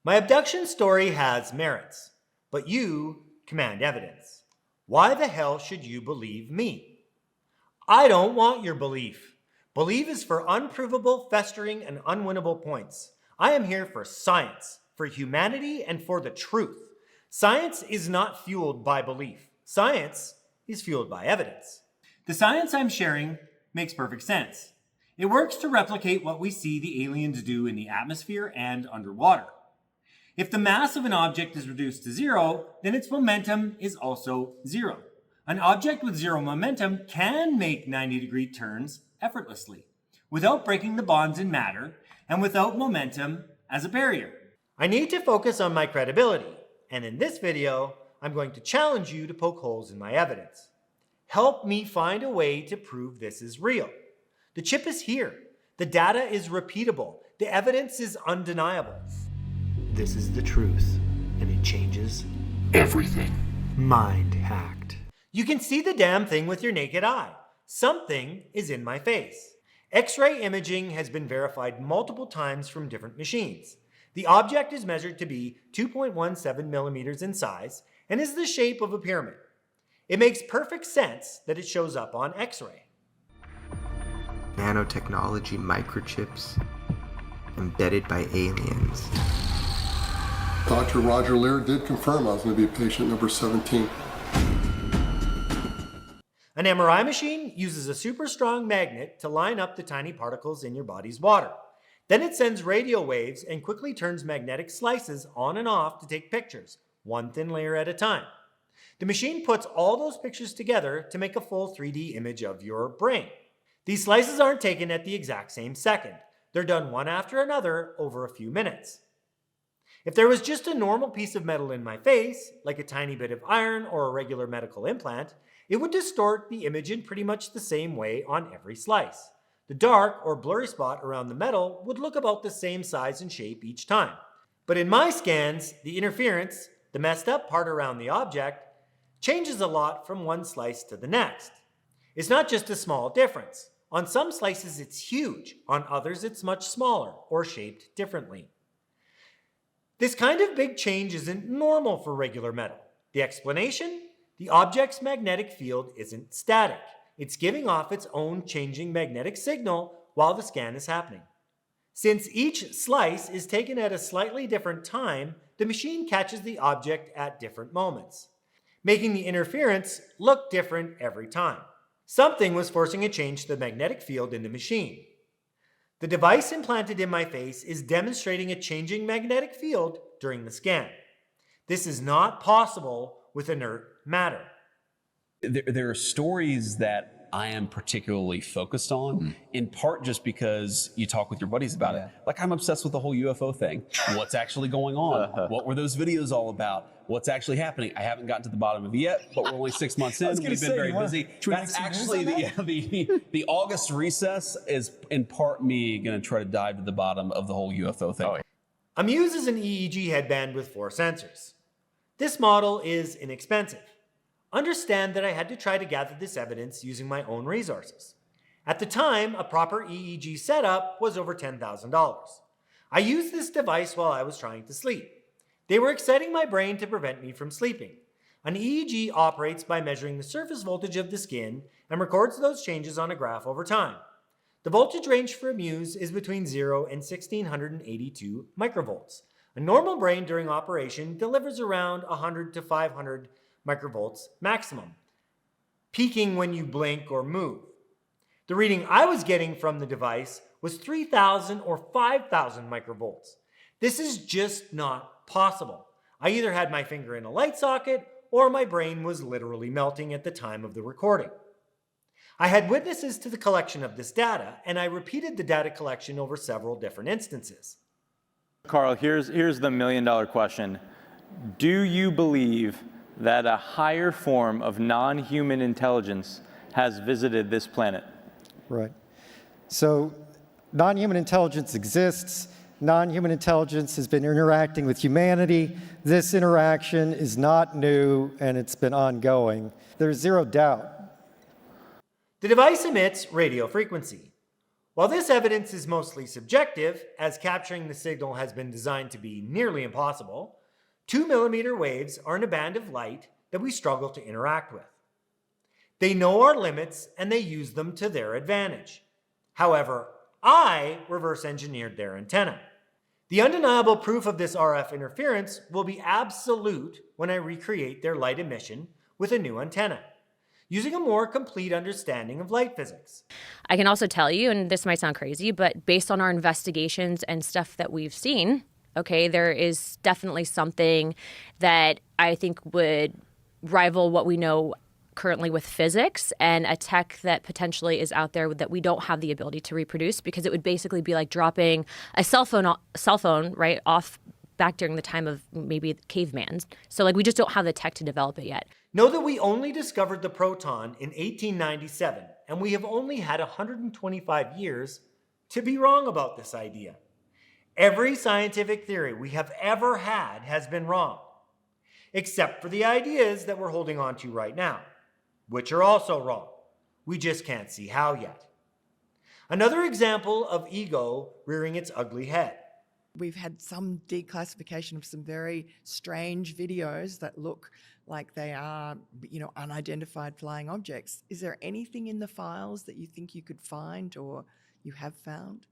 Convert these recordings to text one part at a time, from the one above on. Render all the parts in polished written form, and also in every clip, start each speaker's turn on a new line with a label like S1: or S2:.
S1: My abduction story has merits, but you command evidence. Why the hell should you believe me? I don't want your belief. Belief is for unprovable, festering, and unwinnable points. I am here for science, for humanity, and for the truth. Science is not fueled by belief. Science is fueled by evidence. The science I'm sharing makes perfect sense. It works to replicate what we see the aliens do in the atmosphere and underwater. If the mass of an object is reduced to zero, then its momentum is also zero. An object with zero momentum can make 90-degree turns effortlessly, without breaking the bonds in matter and without momentum as a barrier. I need to focus on my credibility, and in this video, I'm going to challenge you to poke holes in my evidence. Help me find a way to prove this is real. The chip is here. The data is repeatable. The evidence is undeniable. This is the truth, and it changes everything. Mind hacked. You can see the damn thing with your naked eye. Something is in my face. X-ray imaging has been verified multiple times from different machines. The object is measured to be 2.17 millimeters in size and is the shape of a pyramid. It makes perfect sense that it shows up on X-ray.
S2: Nanotechnology microchips embedded by aliens.
S3: Dr. Roger Lear did confirm I was going to be patient number 17.
S1: An MRI machine uses a super strong magnet to line up the tiny particles in your body's water. Then it sends radio waves and quickly turns magnetic slices on and off to take pictures, one thin layer at a time. The machine puts all those pictures together to make a full 3D image of your brain. These slices aren't taken at the exact same second. They're done one after another over a few minutes. If there was just a normal piece of metal in my face, like a tiny bit of iron or a regular medical implant, it would distort the image in pretty much the same way on every slice. The dark or blurry spot around the metal would look about the same size and shape each time. But in my scans, the interference, the messed up part around the object, changes a lot from one slice to the next. It's not just a small difference. On some slices it's huge, on others it's much smaller or shaped differently. This kind of big change isn't normal for regular metal. The explanation? The object's magnetic field isn't static. It's giving off its own changing magnetic signal while the scan is happening. Since each slice is taken at a slightly different time, the machine catches the object at different moments, making the interference look different every time. Something was forcing a change to the magnetic field in the machine. The device implanted in my face is demonstrating a changing magnetic field during the scan. This is not possible with inert matter.
S4: There are stories that I am particularly focused on, in part just because you talk with your buddies about it. Like, I'm obsessed with the whole UFO thing. What's actually going on? What were those videos all about? What's actually happening? I haven't gotten to the bottom of it yet, but we're only 6 months in. We've been very busy. That's actually the August recess is in part me going to try to dive to the bottom of the whole UFO thing.
S1: I'm using an EEG headband with 4 sensors. This model is inexpensive. Understand that I had to try to gather this evidence using my own resources. At the time, a proper EEG setup was over $10,000. I used this device while I was trying to sleep. They were exciting my brain to prevent me from sleeping. An EEG operates by measuring the surface voltage of the skin and records those changes on a graph over time. The voltage range for a muse is between 0 and 1682 microvolts. A normal brain during operation delivers around 100 to 500 microvolts maximum, peaking when you blink or move. The reading I was getting from the device was 3,000 or 5,000 microvolts. This is just not possible. I either had my finger in a light socket or my brain was literally melting at the time of the recording. I had witnesses to the collection of this data, and I repeated the data collection over several different instances.
S5: Carl, here's the million-dollar question. Do you believe that a higher form of non-human intelligence has visited this planet?
S6: Right. So non-human intelligence exists. Non-human intelligence has been interacting with humanity. This interaction is not new, and it's been ongoing. There's zero doubt.
S1: The device emits radio frequency. While this evidence is mostly subjective, as capturing the signal has been designed to be nearly impossible, 2mm waves are in a band of light that we struggle to interact with. They know our limits and they use them to their advantage. However, I reverse engineered their antenna. The undeniable proof of this RF interference will be absolute when I recreate their light emission with a new antenna, using a more complete understanding of light physics.
S7: I can also tell you, and this might sound crazy, but based on our investigations and stuff that we've seen, okay, there is definitely something that I think would rival what we know currently with physics, and a tech that potentially is out there that we don't have the ability to reproduce, because it would basically be like dropping a cell phone right off back during the time of maybe caveman. So like we just don't have the tech to develop it yet.
S1: Know that we only discovered the proton in 1897, and we have only had 125 years to be wrong about this idea. Every scientific theory we have ever had has been wrong, except for the ideas that we're holding on to right now, which are also wrong. We just can't see how yet. Another example of ego rearing its ugly head.
S8: We've had some declassification of some very strange videos that look like they are, unidentified flying objects. Is there anything in the files that you think you could find or you have found?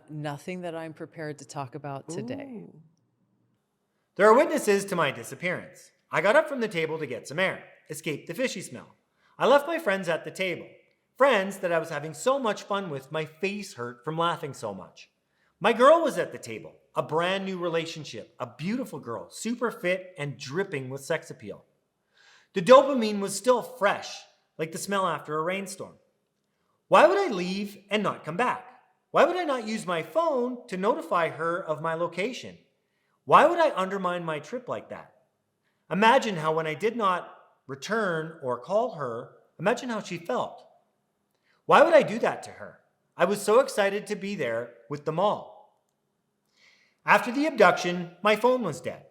S9: Nothing that I'm prepared to talk about today.
S8: Ooh.
S1: There are witnesses to my disappearance. I got up from the table to get some air, escaped the fishy smell. I left my friends at the table. Friends that I was having so much fun with, my face hurt from laughing so much. My girl was at the table, a brand new relationship, a beautiful girl, super fit and dripping with sex appeal. The dopamine was still fresh, like the smell after a rainstorm. Why would I leave and not come back? Why would I not use my phone to notify her of my location? Why would I undermine my trip like that? Imagine how when I did not return or call her, imagine how she felt. Why would I do that to her? I was so excited to be there with them all. After the abduction, my phone was dead.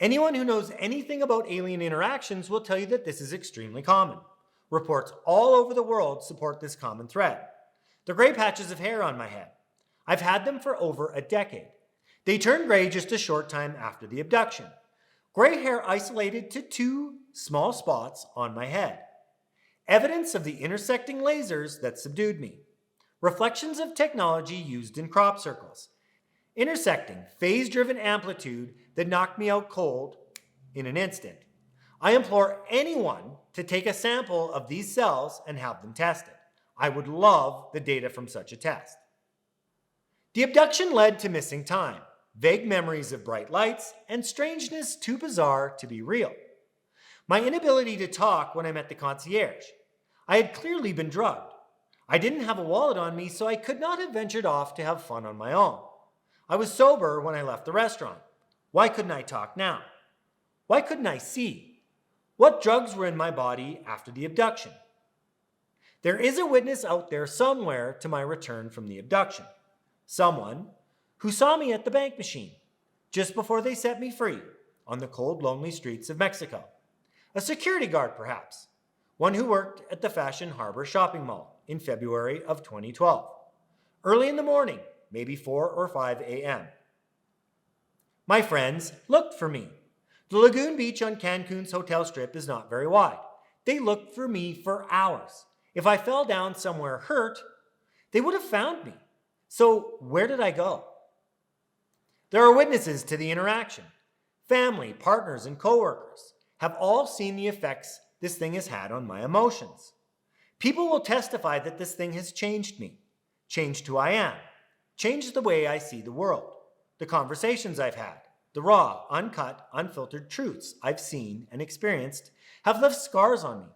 S1: Anyone who knows anything about alien interactions will tell you that this is extremely common. Reports all over the world support this common thread. The gray patches of hair on my head. I've had them for over a decade. They turned gray just a short time after the abduction. Gray hair isolated to 2 small spots on my head. Evidence of the intersecting lasers that subdued me. Reflections of technology used in crop circles. Intersecting phase-driven amplitude that knocked me out cold in an instant. I implore anyone to take a sample of these cells and have them tested. I would love the data from such a test. The abduction led to missing time, vague memories of bright lights, and strangeness too bizarre to be real. My inability to talk when I met the concierge. I had clearly been drugged. I didn't have a wallet on me, so I could not have ventured off to have fun on my own. I was sober when I left the restaurant. Why couldn't I talk now? Why couldn't I see? What drugs were in my body after the abduction? There is a witness out there somewhere to my return from the abduction. Someone who saw me at the bank machine just before they set me free on the cold, lonely streets of Mexico. A security guard, perhaps. One who worked at the Fashion Harbor shopping mall in February of 2012. Early in the morning, maybe 4 or 5 a.m. My friends looked for me. The lagoon beach on Cancun's hotel strip is not very wide. They looked for me for hours. If I fell down somewhere hurt, they would have found me. So where did I go? There are witnesses to the interaction. Family, partners, and coworkers have all seen the effects this thing has had on my emotions. People will testify that this thing has changed me, changed who I am, changed the way I see the world, the conversations I've had, the raw, uncut, unfiltered truths I've seen and experienced have left scars on me,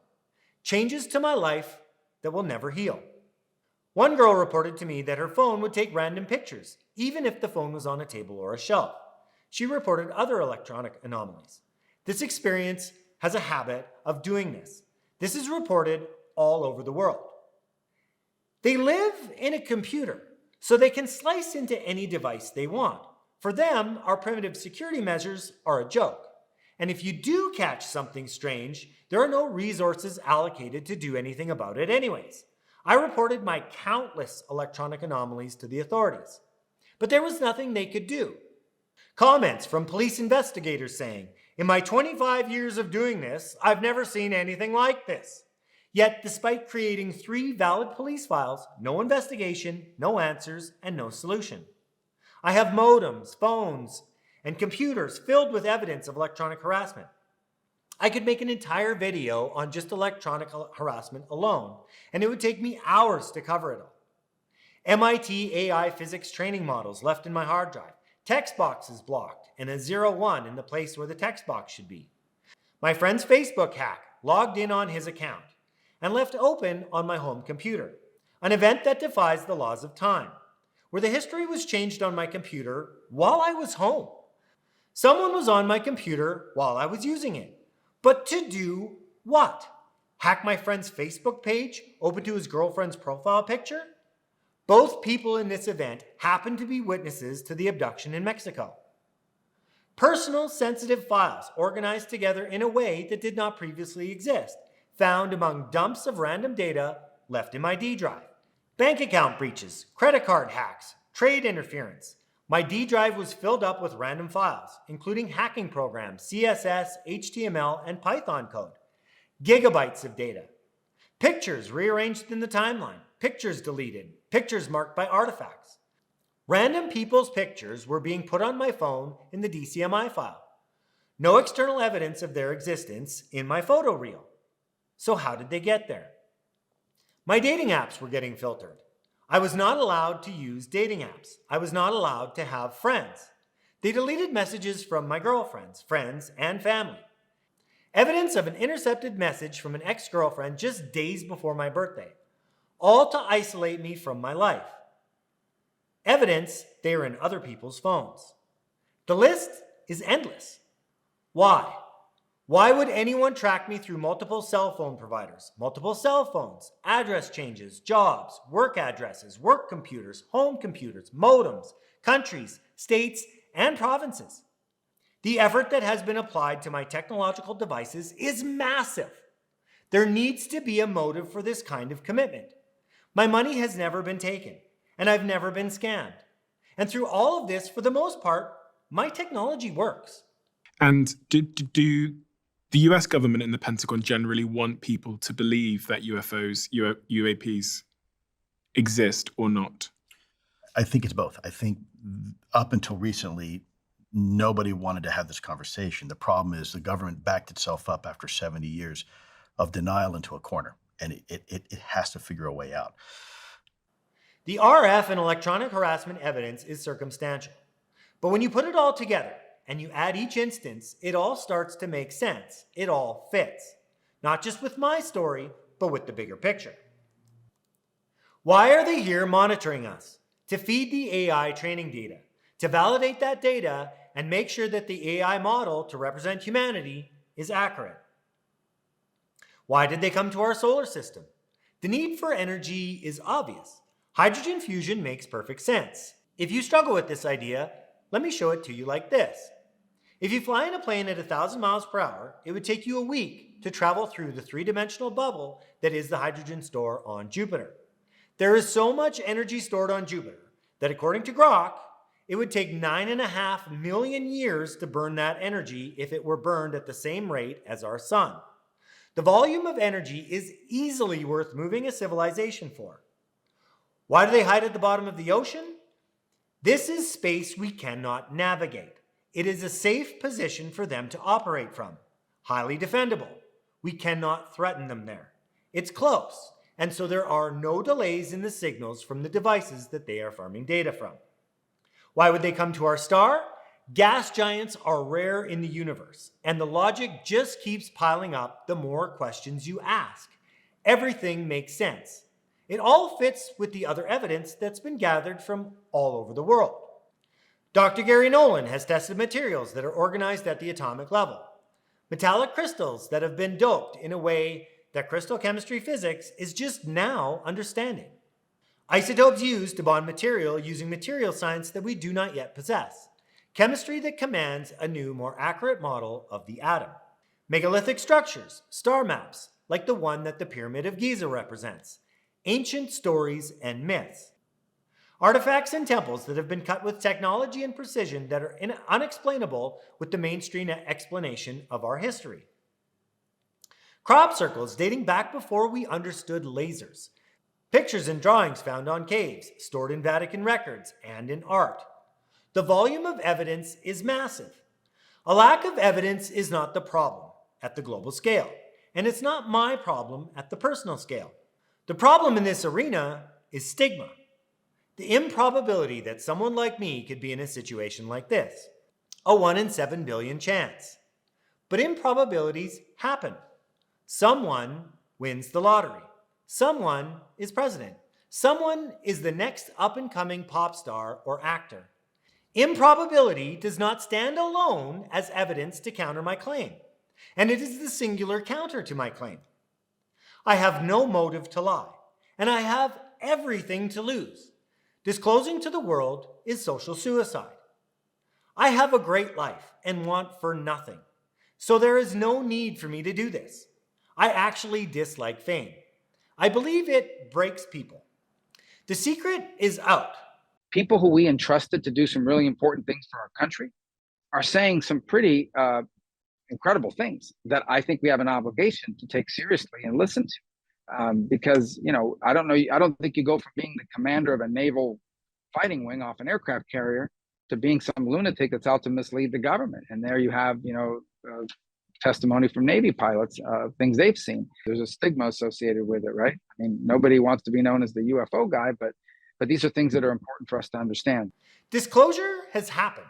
S1: changes to my life that will never heal. One girl reported to me that her phone would take random pictures, even if the phone was on a table or a shelf. She reported other electronic anomalies. This experience has a habit of doing this. This is reported all over the world. They live in a computer, so they can slice into any device they want. For them, our primitive security measures are a joke. And if you do catch something strange, there are no resources allocated to do anything about it anyways. I reported my countless electronic anomalies to the authorities, but there was nothing they could do. Comments from police investigators saying, "In my 25 years of doing this, I've never seen anything like this." Yet, despite creating 3 valid police files, no investigation, no answers, and no solution. I have modems, phones, and computers filled with evidence of electronic harassment. I could make an entire video on just electronic harassment alone, and it would take me hours to cover it all. MIT AI physics training models left in my hard drive, text boxes blocked, and a 01 in the place where the text box should be. My friend's Facebook hack logged in on his account and left open on my home computer. An event that defies the laws of time, where the history was changed on my computer while I was home. Someone was on my computer while I was using it. But to do what? Hack my friend's Facebook page, open to his girlfriend's profile picture? Both people in this event happened to be witnesses to the abduction in Mexico. Personal sensitive files organized together in a way that did not previously exist, found among dumps of random data left in my D drive. Bank account breaches, credit card hacks, trade interference. My D drive was filled up with random files, including hacking programs, CSS, HTML, and Python code. Gigabytes of data. Pictures rearranged in the timeline, pictures deleted, pictures marked by artifacts. Random people's pictures were being put on my phone in the DCMI file. No external evidence of their existence in my photo reel. So how did they get there? My dating apps were getting filtered. I was not allowed to use dating apps. I was not allowed to have friends. They deleted messages from my girlfriends, friends, and family. Evidence of an intercepted message from an ex-girlfriend just days before my birthday, all to isolate me from my life. Evidence they are in other people's phones. The list is endless. Why? Why would anyone track me through multiple cell phone providers, multiple cell phones, address changes, jobs, work addresses, work computers, home computers, modems, countries, states, and provinces? The effort that has been applied to my technological devices is massive. There needs to be a motive for this kind of commitment. My money has never been taken, and I've never been scammed. And through all of this, for the most part, my technology works.
S10: And do the US government and the Pentagon generally want people to believe that UFOs, UAPs exist or not?
S11: I think it's both. I think up until recently, nobody wanted to have this conversation. The problem is the government backed itself up after 70 years of denial into a corner, and it has to figure a way out.
S1: The RF and electronic harassment evidence is circumstantial. But when you put it all together and you add each instance, it all starts to make sense. It all fits. Not just with my story, but with the bigger picture. Why are they here monitoring us? To feed the AI training data, to validate that data and make sure that the AI model to represent humanity is accurate. Why did they come to our solar system? The need for energy is obvious. Hydrogen fusion makes perfect sense. If you struggle with this idea, let me show it to you like this. If you fly in a plane at 1,000 miles per hour, it would take you a week to travel through the 3-dimensional bubble that is the hydrogen store on Jupiter. There is so much energy stored on Jupiter that according to Grok, it would take 9.5 million years to burn that energy if it were burned at the same rate as our sun. The volume of energy is easily worth moving a civilization for. Why do they hide at the bottom of the ocean? This is space we cannot navigate. It is a safe position for them to operate from. Highly defendable. We cannot threaten them there. It's close, and so there are no delays in the signals from the devices that they are farming data from. Why would they come to our star? Gas giants are rare in the universe, and the logic just keeps piling up the more questions you ask. Everything makes sense. It all fits with the other evidence that's been gathered from all over the world. Dr. Gary Nolan has tested materials that are organized at the atomic level. Metallic crystals that have been doped in a way that crystal chemistry physics is just now understanding. Isotopes used to bond material using material science that we do not yet possess. Chemistry that commands a new, more accurate model of the atom. Megalithic structures, star maps, like the one that the Pyramid of Giza represents. ancient stories and myths. Artifacts and temples that have been cut with technology and precision that are unexplainable with the mainstream explanation of our history. Crop circles dating back before we understood lasers. Pictures and drawings found on caves, stored in Vatican records and in art. The volume of evidence is massive. A lack of evidence is not the problem at the global scale, and it's not my problem at the personal scale. The problem in this arena is stigma. The improbability that someone like me could be in a situation like this. A 1 in 7 billion chance. But improbabilities happen. Someone wins the lottery. Someone is president. Someone is the next up-and-coming pop star or actor. Improbability does not stand alone as evidence to counter my claim, and it is the singular counter to my claim. I have no motive to lie, and I have everything to lose. Disclosing to the world is social suicide. I have a great life and want for nothing, so there is no need for me to do this. I actually dislike fame. I believe it breaks people. The secret is out.
S12: People who we entrusted to do some really important things for our country are saying some pretty incredible things that I think we have an obligation to take seriously and listen to. Because, I don't think you go from being the commander of a naval fighting wing off an aircraft carrier to being some lunatic that's out to mislead the government. And there you have, testimony from Navy pilots, things they've seen. There's a stigma associated with it, right? I mean, nobody wants to be known as the UFO guy, but these are things that are important for us to understand.
S1: Disclosure has happened.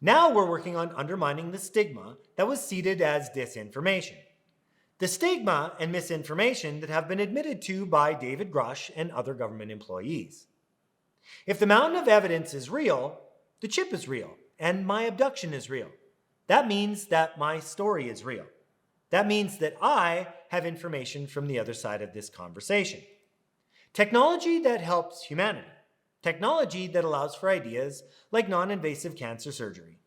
S1: Now we're working on undermining the stigma that was seeded as disinformation. The stigma and misinformation that have been admitted to by David Grush and other government employees. If the mountain of evidence is real, the chip is real, and my abduction is real. That means that my story is real. That means that I have information from the other side of this conversation. Technology that helps humanity. Technology that allows for ideas like non-invasive cancer surgery,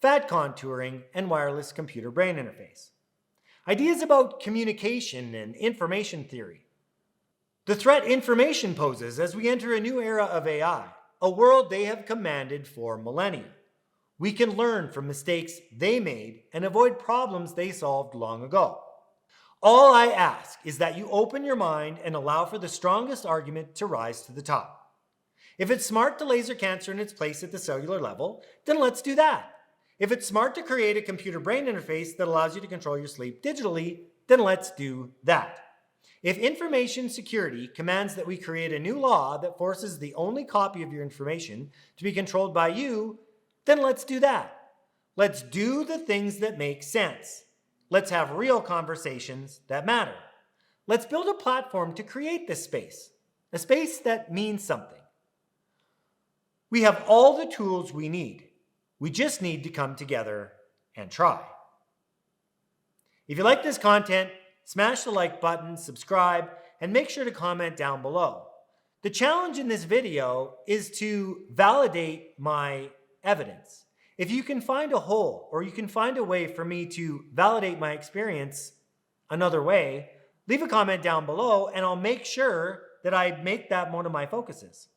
S1: fat contouring, and wireless computer-brain interface. Ideas about communication and information theory. The threat information poses as we enter a new era of AI, a world they have commanded for millennia. We can learn from mistakes they made and avoid problems they solved long ago. All I ask is that you open your mind and allow for the strongest argument to rise to the top. If it's smart to laser cancer in its place at the cellular level, then let's do that. If it's smart to create a computer-brain interface that allows you to control your sleep digitally, then let's do that. If information security commands that we create a new law that forces the only copy of your information to be controlled by you, then let's do that. Let's do the things that make sense. Let's have real conversations that matter. Let's build a platform to create this space, a space that means something. We have all the tools we need. We just need to come together and try. If you like this content, smash the like button, subscribe, and make sure to comment down below. The challenge in this video is to validate my evidence. If you can find a hole or you can find a way for me to validate my experience another way, leave a comment down below and I'll make sure that I make that one of my focuses.